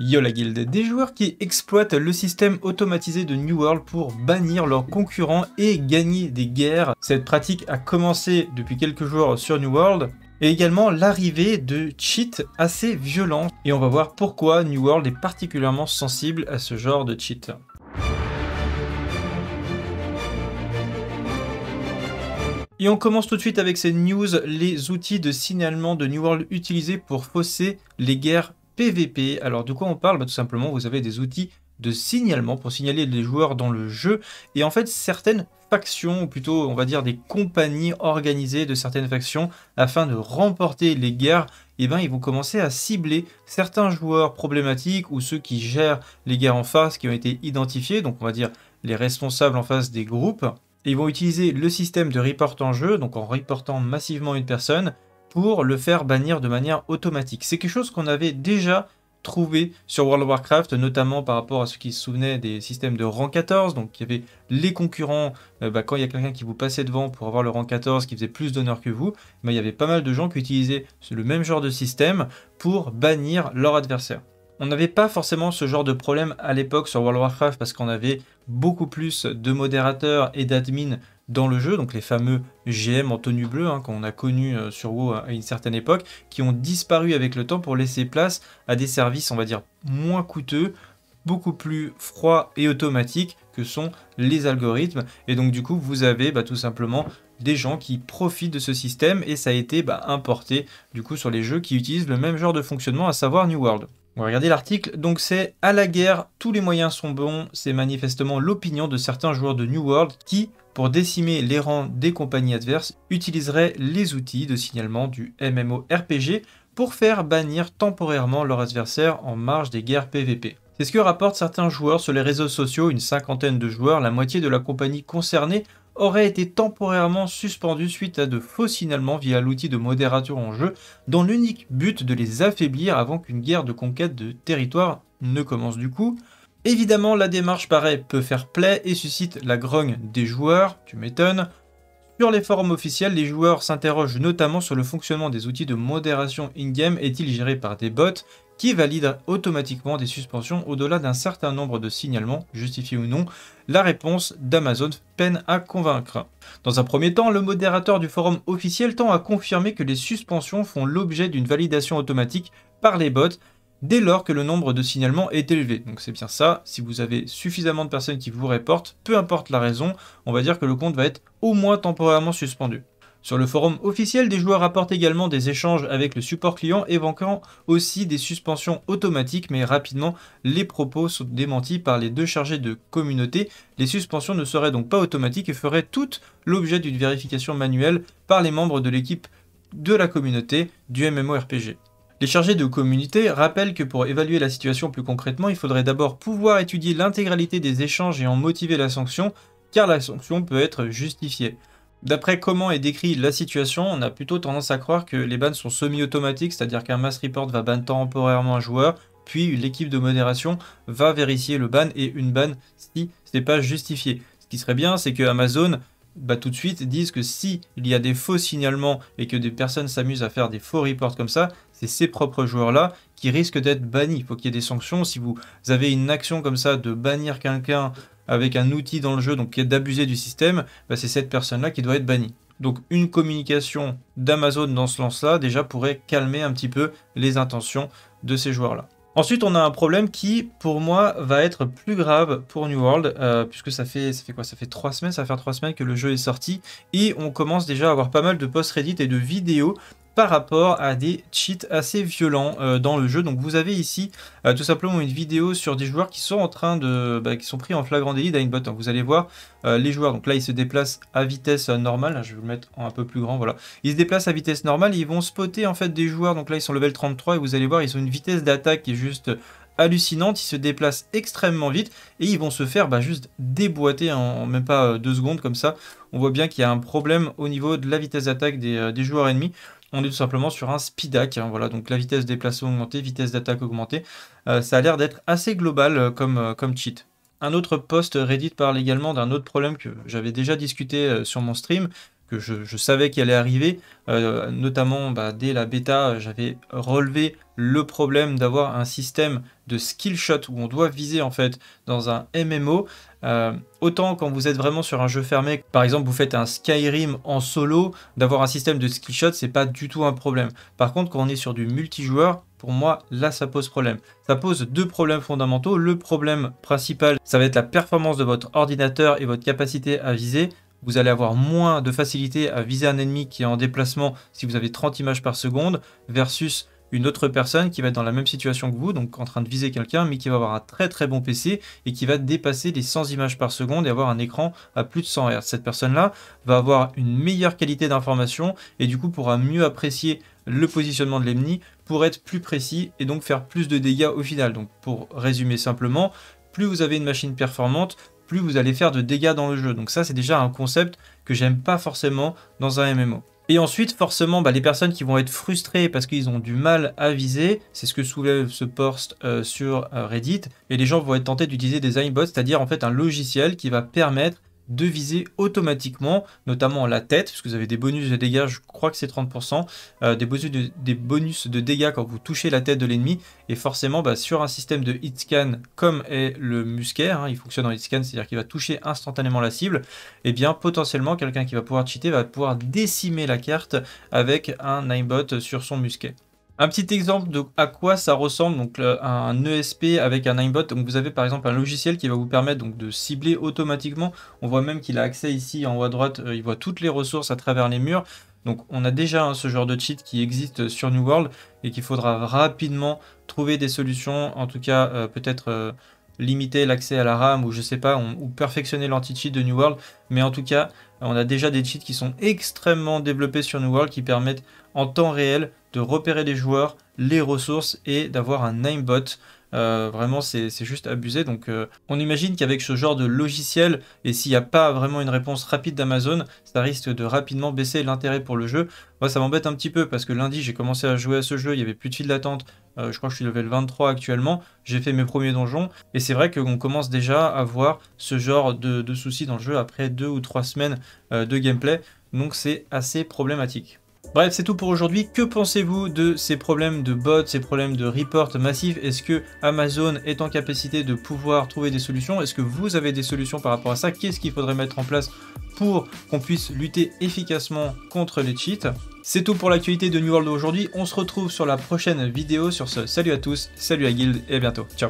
Yo la guilde, des joueurs qui exploitent le système automatisé de New World pour bannir leurs concurrents et gagner des guerres. Cette pratique a commencé depuis quelques jours sur New World, et également l'arrivée de cheats assez violents. Et on va voir pourquoi New World est particulièrement sensible à ce genre de cheats. Et on commence tout de suite avec ces news, les outils de signalement de New World utilisés pour fausser les guerres PVP. Alors de quoi on parle? Tout simplement, vous avez des outils de signalement pour signaler les joueurs dans le jeu. Et en fait, certaines factions, ou plutôt on va dire des compagnies organisées de certaines factions, afin de remporter les guerres, eh ben, ils vont commencer à cibler certains joueurs problématiques ou ceux qui gèrent les guerres en face qui ont été identifiés, donc on va dire les responsables en face des groupes. Et ils vont utiliser le système de report en jeu, donc en reportant massivement une personne, pour le faire bannir de manière automatique. C'est quelque chose qu'on avait déjà trouvé sur World of Warcraft, notamment par rapport à ceux qui se souvenaient des systèmes de rang 14, donc il y avait les concurrents, quand il y a quelqu'un qui vous passait devant pour avoir le rang 14, qui faisait plus d'honneur que vous, il y avait pas mal de gens qui utilisaient le même genre de système pour bannir leur adversaire. On n'avait pas forcément ce genre de problème à l'époque sur World of Warcraft parce qu'on avait beaucoup plus de modérateurs et d'admins dans le jeu, donc les fameux GM en tenue bleue qu'on a connus sur WoW à une certaine époque, qui ont disparu avec le temps pour laisser place à des services, on va dire, moins coûteux, beaucoup plus froids et automatiques que sont les algorithmes. Et donc du coup, vous avez tout simplement des gens qui profitent de ce système et ça a été importé du coup sur les jeux qui utilisent le même genre de fonctionnement, à savoir New World. On va regarder l'article, donc c'est « À la guerre, tous les moyens sont bons », c'est manifestement l'opinion de certains joueurs de New World qui, pour décimer les rangs des compagnies adverses, utiliseraient les outils de signalement du MMORPG pour faire bannir temporairement leurs adversaires en marge des guerres PVP. C'est ce que rapportent certains joueurs sur les réseaux sociaux, une cinquantaine de joueurs, la moitié de la compagnie concernée aurait été temporairement suspendue suite à de faux signalements via l'outil de modérateur en jeu, dans l'unique but de les affaiblir avant qu'une guerre de conquête de territoire ne commence du coup. Évidemment, la démarche paraît peu fair-play et suscite la grogne des joueurs, tu m'étonnes. Sur les forums officiels, les joueurs s'interrogent notamment sur le fonctionnement des outils de modération in-game, est-il géré par des bots qui valident automatiquement des suspensions au-delà d'un certain nombre de signalements, justifiés ou non. La réponse d'Amazon peine à convaincre. Dans un premier temps, le modérateur du forum officiel tend à confirmer que les suspensions font l'objet d'une validation automatique par les bots, dès lors que le nombre de signalements est élevé. Donc c'est bien ça, si vous avez suffisamment de personnes qui vous reportent, peu importe la raison, on va dire que le compte va être au moins temporairement suspendu. Sur le forum officiel, des joueurs rapportent également des échanges avec le support client, évoquant aussi des suspensions automatiques, mais rapidement, les propos sont démentis par les deux chargés de communauté. Les suspensions ne seraient donc pas automatiques et feraient toutes l'objet d'une vérification manuelle par les membres de l'équipe de la communauté du MMORPG. Les chargés de communauté rappellent que pour évaluer la situation plus concrètement, il faudrait d'abord pouvoir étudier l'intégralité des échanges et en motiver la sanction, car la sanction peut être justifiée. D'après comment est décrite la situation, on a plutôt tendance à croire que les bans sont semi-automatiques, c'est-à-dire qu'un mass report va ban temporairement un joueur, puis l'équipe de modération va vérifier le ban et une ban si ce n'est pas justifié. Ce qui serait bien, c'est que Amazon tout de suite disent que si il y a des faux signalements et que des personnes s'amusent à faire des faux reports comme ça, c'est ces propres joueurs-là qui risquent d'être bannis. Il faut qu'il y ait des sanctions. Si vous avez une action comme ça de bannir quelqu'un avec un outil dans le jeu, donc qui est d'abuser du système, c'est cette personne-là qui doit être bannie. Donc une communication d'Amazon dans ce sens-là, déjà pourrait calmer un petit peu les intentions de ces joueurs-là. Ensuite, on a un problème qui, pour moi, va être plus grave pour New World, puisque ça fait quoi? Ça fait 3 semaines, ça va faire 3 semaines que le jeu est sorti, et on commence déjà à avoir pas mal de posts Reddit et de vidéos par rapport à des cheats assez violents dans le jeu. Donc vous avez ici tout simplement une vidéo sur des joueurs qui sont en train de qui sont pris en flagrant délit d'aimbot. Donc vous allez voir les joueurs, donc là ils se déplacent à vitesse normale, je vais vous le mettre en un peu plus grand, voilà. Ils se déplacent à vitesse normale et ils vont spotter en fait des joueurs, donc là ils sont level 33 et vous allez voir ils ont une vitesse d'attaque qui est juste hallucinante, ils se déplacent extrêmement vite et ils vont se faire juste déboîter en même pas 2 secondes comme ça. On voit bien qu'il y a un problème au niveau de la vitesse d'attaque des joueurs ennemis. On est tout simplement sur un speed hack, voilà, donc la vitesse de déplacement augmentée, vitesse d'attaque augmentée. Ça a l'air d'être assez global comme cheat. Un autre post Reddit parle également d'un autre problème que j'avais déjà discuté sur mon stream, que je savais qu'il allait arriver, notamment dès la bêta, j'avais relevé le problème d'avoir un système de skill shot où on doit viser en fait dans un MMO. Autant quand vous êtes vraiment sur un jeu fermé, par exemple vous faites un Skyrim en solo, d'avoir un système de skill shot, c'est pas du tout un problème. Par contre, quand on est sur du multijoueur, pour moi, là, ça pose problème. Ça pose deux problèmes fondamentaux. Le problème principal, ça va être la performance de votre ordinateur et votre capacité à viser. Vous allez avoir moins de facilité à viser un ennemi qui est en déplacement si vous avez 30 images par seconde versus une autre personne qui va être dans la même situation que vous, donc en train de viser quelqu'un, mais qui va avoir un très très bon PC et qui va dépasser les 100 images par seconde et avoir un écran à plus de 100 Hz. Cette personne-là va avoir une meilleure qualité d'information et du coup pourra mieux apprécier le positionnement de l'ennemi pour être plus précis et donc faire plus de dégâts au final. Donc pour résumer simplement, plus vous avez une machine performante, plus vous allez faire de dégâts dans le jeu. Donc ça, c'est déjà un concept que j'aime pas forcément dans un MMO. Et ensuite, forcément, les personnes qui vont être frustrées parce qu'ils ont du mal à viser, c'est ce que soulève ce post sur Reddit, et les gens vont être tentés d'utiliser des aimbots, c'est-à-dire en fait un logiciel qui va permettre de viser automatiquement, notamment la tête, parce que vous avez des bonus de dégâts, je crois que c'est 30%, des bonus de dégâts quand vous touchez la tête de l'ennemi, et forcément sur un système de hit scan comme est le musquet, il fonctionne en hit scan, c'est-à-dire qu'il va toucher instantanément la cible, et bien potentiellement quelqu'un qui va pouvoir cheater va pouvoir décimer la carte avec un aimbot sur son musquet. Un petit exemple de à quoi ça ressemble, donc un ESP avec un aimbot. Donc vous avez par exemple un logiciel qui va vous permettre donc de cibler automatiquement. On voit même qu'il a accès ici en haut à droite, il voit toutes les ressources à travers les murs. Donc on a déjà ce genre de cheat qui existe sur New World et qu'il faudra rapidement trouver des solutions, en tout cas peut-être limiter l'accès à la RAM ou je sais pas, ou perfectionner l'anti-cheat de New World. Mais en tout cas, on a déjà des cheats qui sont extrêmement développés sur New World qui permettent en temps réel de repérer les joueurs, les ressources et d'avoir un aimbot. Vraiment, c'est juste abusé. Donc, on imagine qu'avec ce genre de logiciel, et s'il n'y a pas vraiment une réponse rapide d'Amazon, ça risque de rapidement baisser l'intérêt pour le jeu. Moi, ça m'embête un petit peu parce que lundi, j'ai commencé à jouer à ce jeu, il n'y avait plus de file d'attente. Je crois que je suis level 23 actuellement. J'ai fait mes premiers donjons. Et c'est vrai qu'on commence déjà à voir ce genre de soucis dans le jeu après 2 ou 3 semaines de gameplay. Donc, c'est assez problématique. Bref, c'est tout pour aujourd'hui. Que pensez-vous de ces problèmes de bots, ces problèmes de report massifs? Est-ce que Amazon est en capacité de pouvoir trouver des solutions? Est-ce que vous avez des solutions par rapport à ça? Qu'est-ce qu'il faudrait mettre en place pour qu'on puisse lutter efficacement contre les cheats? C'est tout pour l'actualité de New World aujourd'hui. On se retrouve sur la prochaine vidéo. Sur ce, salut à tous, salut à Guild et à bientôt. Ciao.